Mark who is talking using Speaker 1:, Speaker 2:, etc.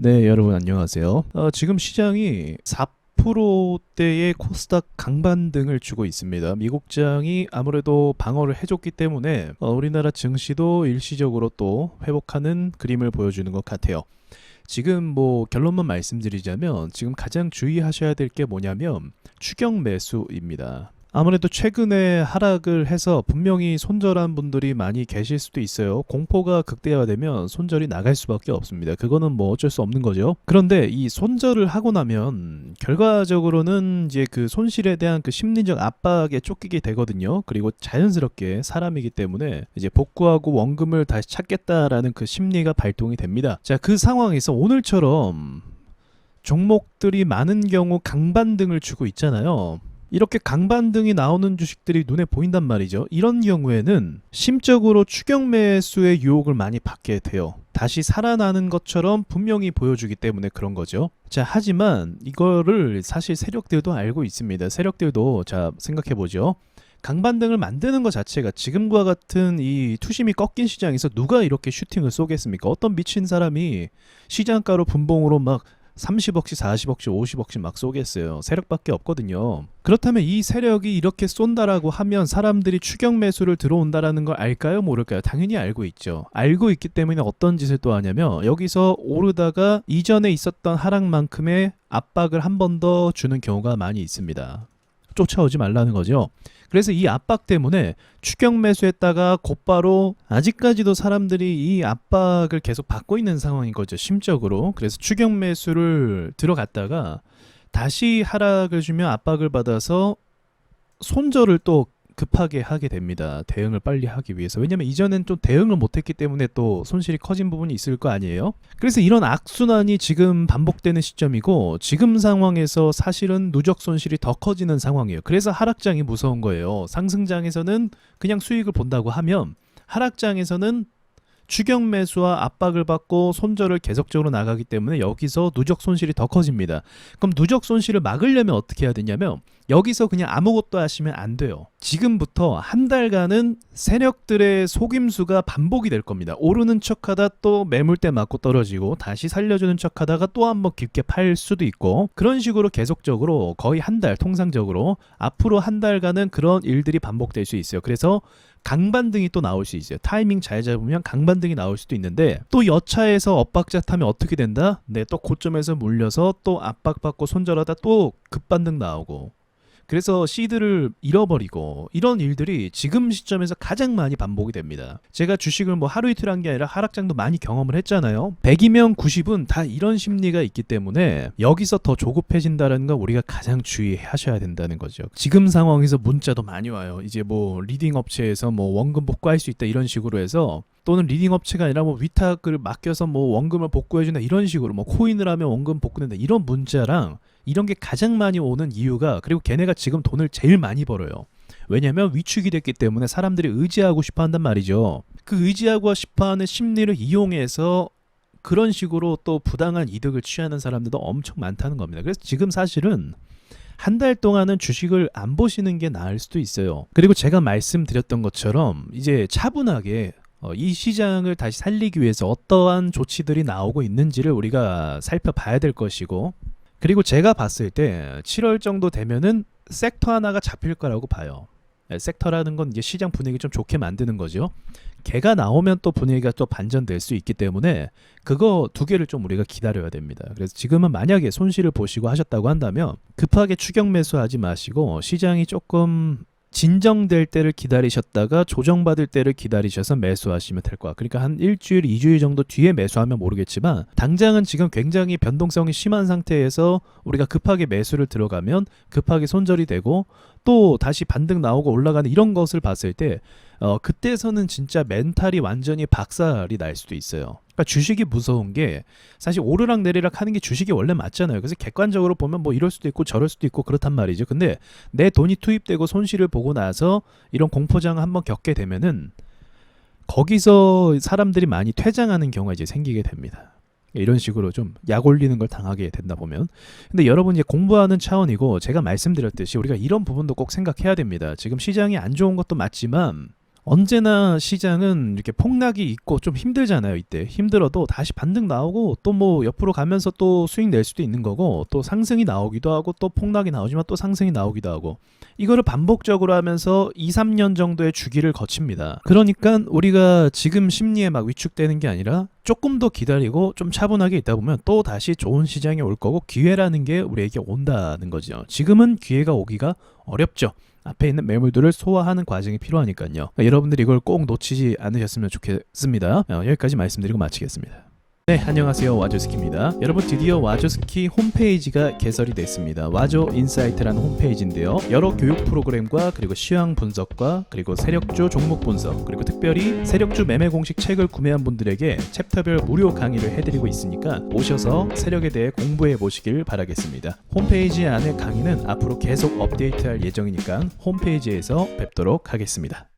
Speaker 1: 네, 여러분 안녕하세요. 지금 시장이 4%대의 코스닥 강반등을 주고 있습니다. 미국장이 아무래도 방어를 해줬기 때문에 우리나라 증시도 일시적으로 또 회복하는 그림을 보여주는 것 같아요. 지금 뭐 결론만 말씀드리자면 지금 가장 주의하셔야 될 게 뭐냐면 추격 매수입니다. 아무래도 최근에 하락을 해서 분명히 손절한 분들이 많이 계실 수도 있어요. 공포가 극대화되면 손절이 나갈 수밖에 없습니다. 그거는 뭐 어쩔 수 없는 거죠. 그런데 이 손절을 하고 나면 결과적으로는 이제 그 손실에 대한 그 심리적 압박에 쫓기게 되거든요. 그리고 자연스럽게 사람이기 때문에 이제 복구하고 원금을 다시 찾겠다라는 그 심리가 발동이 됩니다. 자, 그 상황에서 오늘처럼 종목들이 많은 경우 강반등을 주고 있잖아요. 이렇게 강반등이 나오는 주식들이 눈에 보인단 말이죠. 이런 경우에는 심적으로 추격 매수의 유혹을 많이 받게 돼요. 다시 살아나는 것처럼 분명히 보여주기 때문에 그런 거죠. 자, 하지만 이거를 사실 세력들도 알고 있습니다. 세력들도 자, 생각해보죠. 강반등을 만드는 것 자체가 지금과 같은 이 투심이 꺾인 시장에서 누가 이렇게 슈팅을 쏘겠습니까? 어떤 미친 사람이 시장가로 분봉으로 막 30억씩 40억씩 50억씩 막 쏘겠어요. 세력밖에 없거든요. 그렇다면 이 세력이 이렇게 쏜다라고 하면 사람들이 추격 매수를 들어온다라는 걸 알까요? 모를까요? 당연히 알고 있죠. 알고 있기 때문에 어떤 짓을 또 하냐면 여기서 오르다가 이전에 있었던 하락만큼의 압박을 한 번 더 주는 경우가 많이 있습니다. 쫓아오지 말라는 거죠. 그래서 이 압박 때문에 추격 매수했다가 곧바로 아직까지도 사람들이 이 압박을 계속 받고 있는 상황인 거죠. 심적으로. 그래서 추격 매수를 들어갔다가 다시 하락을 주면 압박을 받아서 손절을 또 급하게 하게 됩니다. 대응을 빨리 하기 위해서. 왜냐면 이전엔 좀 대응을 못했기 때문에 또 손실이 커진 부분이 있을 거 아니에요. 그래서 이런 악순환이 지금 반복되는 시점이고 지금 상황에서 사실은 누적 손실이 더 커지는 상황이에요. 그래서 하락장이 무서운 거예요. 상승장에서는 그냥 수익을 본다고 하면 하락장에서는 추격 매수와 압박을 받고 손절을 계속적으로 나가기 때문에 여기서 누적 손실이 더 커집니다. 그럼 누적 손실을 막으려면 어떻게 해야 되냐면 여기서 그냥 아무것도 하시면 안 돼요. 지금부터 한 달간은 세력들의 속임수가 반복이 될 겁니다. 오르는 척하다 또 매물대 맞고 떨어지고 다시 살려주는 척하다가 또 한번 깊게 팔 수도 있고 그런 식으로 계속적으로 거의 한 달 통상적으로 앞으로 한 달간은 그런 일들이 반복될 수 있어요. 그래서 강반등이 또 나올 수 있어요. 타이밍 잘 잡으면 강반등이 나올 수도 있는데 또 여차에서 엇박자 타면 어떻게 된다? 네, 또 고점에서 물려서 또 압박받고 손절하다 또 급반등 나오고 그래서 시드를 잃어버리고 이런 일들이 지금 시점에서 가장 많이 반복이 됩니다. 제가 주식을 뭐 하루 이틀 한 게 아니라 하락장도 많이 경험을 했잖아요. 100이면 90은 다 이런 심리가 있기 때문에 여기서 더 조급해진다는 건 우리가 가장 주의하셔야 된다는 거죠. 지금 상황에서 문자도 많이 와요. 이제 뭐 리딩 업체에서 뭐 원금 복구할 수 있다 이런 식으로 해서 또는 리딩 업체가 아니라 뭐 위탁을 맡겨서 뭐 원금을 복구해준다 이런 식으로 뭐 코인을 하면 원금 복구된다 이런 문자랑 이런 게 가장 많이 오는 이유가 그리고 걔네가 지금 돈을 제일 많이 벌어요. 왜냐면 위축이 됐기 때문에 사람들이 의지하고 싶어 한단 말이죠. 그 의지하고 싶어 하는 심리를 이용해서 그런 식으로 또 부당한 이득을 취하는 사람들도 엄청 많다는 겁니다. 그래서 지금 사실은 한 달 동안은 주식을 안 보시는 게 나을 수도 있어요. 그리고 제가 말씀드렸던 것처럼 이제 차분하게 이 시장을 다시 살리기 위해서 어떠한 조치들이 나오고 있는지를 우리가 살펴봐야 될 것이고 그리고 제가 봤을 때 7월 정도 되면은 섹터 하나가 잡힐 거라고 봐요. 섹터라는 건 이제 시장 분위기 좀 좋게 만드는 거죠. 걔가 나오면 또 분위기가 또 반전될 수 있기 때문에 그거 두 개를 좀 우리가 기다려야 됩니다. 그래서 지금은 만약에 손실을 보시고 하셨다고 한다면 급하게 추격 매수하지 마시고 시장이 조금 진정될 때를 기다리셨다가 조정받을 때를 기다리셔서 매수하시면 될 거야. 그러니까 한 일주일, 2주일 정도 뒤에 매수하면 모르겠지만 당장은 지금 굉장히 변동성이 심한 상태에서 우리가 급하게 매수를 들어가면 급하게 손절이 되고 또 다시 반등 나오고 올라가는 이런 것을 봤을 때 그때서는 진짜 멘탈이 완전히 박살이 날 수도 있어요. 그러니까 주식이 무서운 게 사실 오르락 내리락 하는 게 주식이 원래 맞잖아요. 그래서 객관적으로 보면 뭐 이럴 수도 있고 저럴 수도 있고 그렇단 말이죠. 근데 내 돈이 투입되고 손실을 보고 나서 이런 공포장을 한번 겪게 되면은 거기서 사람들이 많이 퇴장하는 경우가 이제 생기게 됩니다. 이런 식으로 좀 약 올리는 걸 당하게 된다 보면. 근데 여러분 이제 공부하는 차원이고 제가 말씀드렸듯이 우리가 이런 부분도 꼭 생각해야 됩니다. 지금 시장이 안 좋은 것도 맞지만 언제나 시장은 이렇게 폭락이 있고 좀 힘들잖아요. 이때 힘들어도 다시 반등 나오고 또 뭐 옆으로 가면서 또 수익 낼 수도 있는 거고, 또 상승이 나오기도 하고 또 폭락이 나오지만 또 상승이 나오기도 하고, 이거를 반복적으로 하면서 2, 3년 정도의 주기를 거칩니다. 그러니까 우리가 지금 심리에 막 위축되는 게 아니라 조금 더 기다리고 좀 차분하게 있다 보면 또 다시 좋은 시장이 올 거고, 기회라는 게 우리에게 온다는 거죠. 지금은 기회가 오기가 어렵죠. 앞에 있는 매물들을 소화하는 과정이 필요하니까요. 그러니까 여러분들이 이걸 꼭 놓치지 않으셨으면 좋겠습니다. 여기까지 말씀드리고 마치겠습니다. 네, 안녕하세요. 와조스키입니다. 여러분, 드디어 와조스키 홈페이지가 개설이 됐습니다. 와조 인사이트라는 홈페이지인데요. 여러 교육 프로그램과 그리고 시황 분석과 그리고 세력주 종목 분석, 그리고 특별히 세력주 매매 공식 책을 구매한 분들에게 챕터별 무료 강의를 해드리고 있으니까 오셔서 세력에 대해 공부해 보시길 바라겠습니다. 홈페이지 안에 강의는 앞으로 계속 업데이트할 예정이니까 홈페이지에서 뵙도록 하겠습니다.